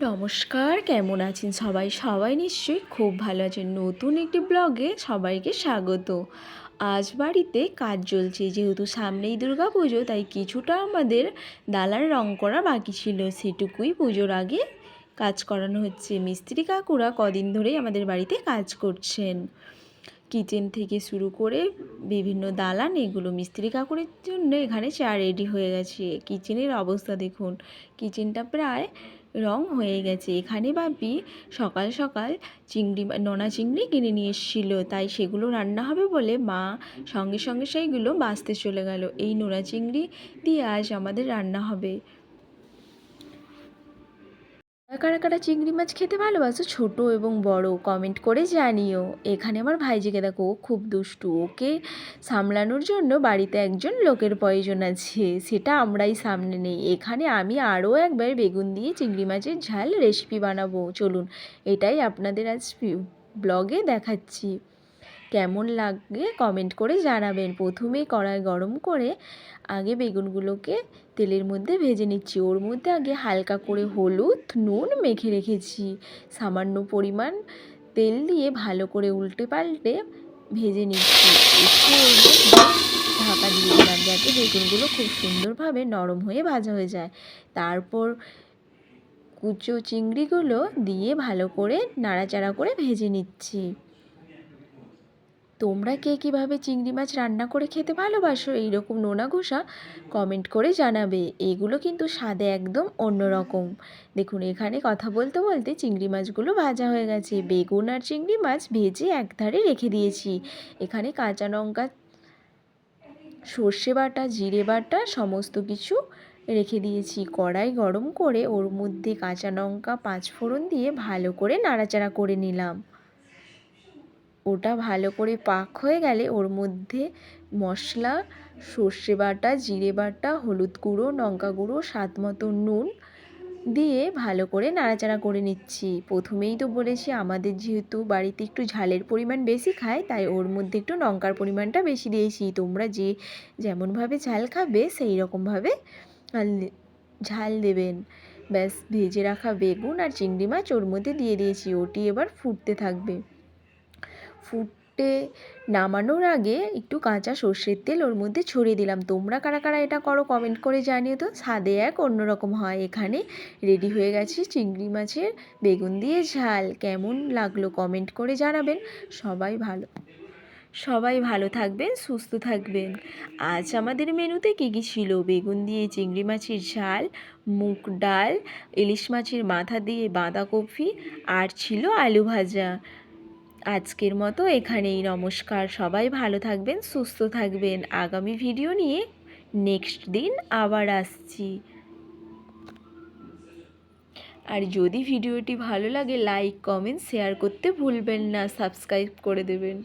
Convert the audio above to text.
নমস্কার, কেমন আছেন সবাই? সবাই নিশ্চয়ই খুব ভালো আছেন। নতুন একটি ব্লগে সবাইকে স্বাগত। আজ বাড়িতে কাজ চলছে, যেহেতু সামনেই পুজো, তাই কিছুটা আমাদের দালান রং করা বাকি ছিল। সেটুকুই পুজোর আগে কাজ করানো হচ্ছে। মিস্ত্রি কাকুরা কদিন ধরেই আমাদের বাড়িতে কাজ করছেন। কিচেন থেকে শুরু করে বিভিন্ন দালান, এগুলো মিস্ত্রি কাকুরের জন্য এখানে চা রেডি হয়ে গেছে। কিচেনের অবস্থা দেখুন, কিচেনটা প্রায় রং হয়ে গেছে। এখানে বাপি সকাল সকাল নোনা চিংড়ি কিনে নিয়ে এসেছিলো, তাই সেগুলো রান্না হবে বলে মা সঙ্গে সঙ্গে সেইগুলো বাছতে চলে গেল। এই নোনা চিংড়ি দিয়ে আজ আমাদের রান্না হবে। কারা কারা চিংড়ি মাছ খেতে ভালোবাসো, ছোট এবং বড়, কমেন্ট করে জানিও। এখানে আমার ভাইজিকে দেখো, ও খুব দুষ্টু। ওকে সামলানোর জন্য বাড়িতে একজন লোকের প্রয়োজন আছে, সেটা আমরাই সামনে নেই। এখানে আমি আরও একবার বেগুন দিয়ে চিংড়ি মাছের ঝাল রেসিপি বানাবো। চলুন, এটাই আপনাদের আজ ব্লগে দেখাচ্ছি। কেমন লাগে কমেন্ট করে জানাবেন। প্রথমে কড়াই গরম করে আগে বেগুনগুলোকে তেলের মধ্যে ভেজে নিচ্ছি। ওর মধ্যে আগে হালকা করে হলুদ নুন মেখে রেখেছি। সামান্য পরিমাণ তেল দিয়ে ভালো করে উল্টে পাল্টে ভেজে নিচ্ছি। একটু ওর মধ্যে ঢাকা দিয়ে দিলাম, যাতে বেগুনগুলো খুব সুন্দরভাবে নরম হয়ে ভাজা হয়ে যায়। তারপর কুচো চিংড়িগুলো দিয়ে ভালো করে নাড়াচাড়া করে ভেজে নিচ্ছি। তোমরা কে কীভাবে চিংড়ি মাছ রান্না করে খেতে ভালোবাসো এইরকম নোনা ঘোষা, কমেন্ট করে জানাবে। এগুলো কিন্তু স্বাদে একদম অন্যরকম। দেখুন, এখানে কথা বলতে বলতে চিংড়ি মাছগুলো ভাজা হয়ে গেছে। বেগুন আর চিংড়ি মাছ ভেজে একধারে রেখে দিয়েছি। এখানে কাঁচা লঙ্কা, সর্ষে বাটা, জিরে বাটা সমস্ত কিছু রেখে দিয়েছি। কড়াই গরম করে ওর মধ্যে কাঁচা লঙ্কা পাঁচফোড়ন দিয়ে ভালো করে নাড়াচাড়া করে নিলাম। ওটা ভালো করে পাক হয়ে গেলে ওর মধ্যে মশলা, সর্ষে বাটা, জিরে বাটা, হলুদ গুঁড়ো, লঙ্কা গুঁড়ো, স্বাদ মতো নুন দিয়ে ভালো করে নাড়াচাড়া করে নিচ্ছি। প্রথমেই তো বলেছি, আমাদের যেহেতু বাড়িতে একটু ঝালের পরিমাণ বেশি খায়, তাই ওর মধ্যে একটু লঙ্কার পরিমাণটা বেশি দিয়েছি। তোমরা যেমনভাবে ঝাল খাবে সেই রকমভাবে ঝাল দেবেন। ব্যাস, ভেজে রাখা বেগুন আর চিংড়ি মাছ ওর মধ্যে দিয়ে দিয়েছি। ওটি এবার ফুটতে থাকবে। ফুটে নামানোর আগে একটু কাঁচা সর্ষের তেল ওর মধ্যে ছড়িয়ে দিলাম। তোমরা কারা কারা এটা করো কমেন্ট করে জানিও তো। স্বাদে এক অন্যরকম হয়। এখানে রেডি হয়ে গেছে চিংড়ি মাছের বেগুন দিয়ে ঝাল। কেমন লাগলো কমেন্ট করে জানাবেন। সবাই ভালো থাকবেন, সুস্থ থাকবেন। আজ আমাদের মেনুতে কী কী ছিল? বেগুন দিয়ে চিংড়ি মাছের ঝাল, মুগ ডাল, ইলিশ মাছের মাথা দিয়ে বাঁধাকপি, আর ছিল আলু ভাজা। আজকের মতো এখানেই। নমস্কার, সবাই ভালো থাকবেন, সুস্থ থাকবেন। আগামী ভিডিও নিয়ে নেক্সট দিন আবার আসছি। আর যদি ভিডিওটি ভালো লাগে, লাইক কমেন্ট শেয়ার করতে ভুলবেন না, সাবস্ক্রাইব করে দেবেন।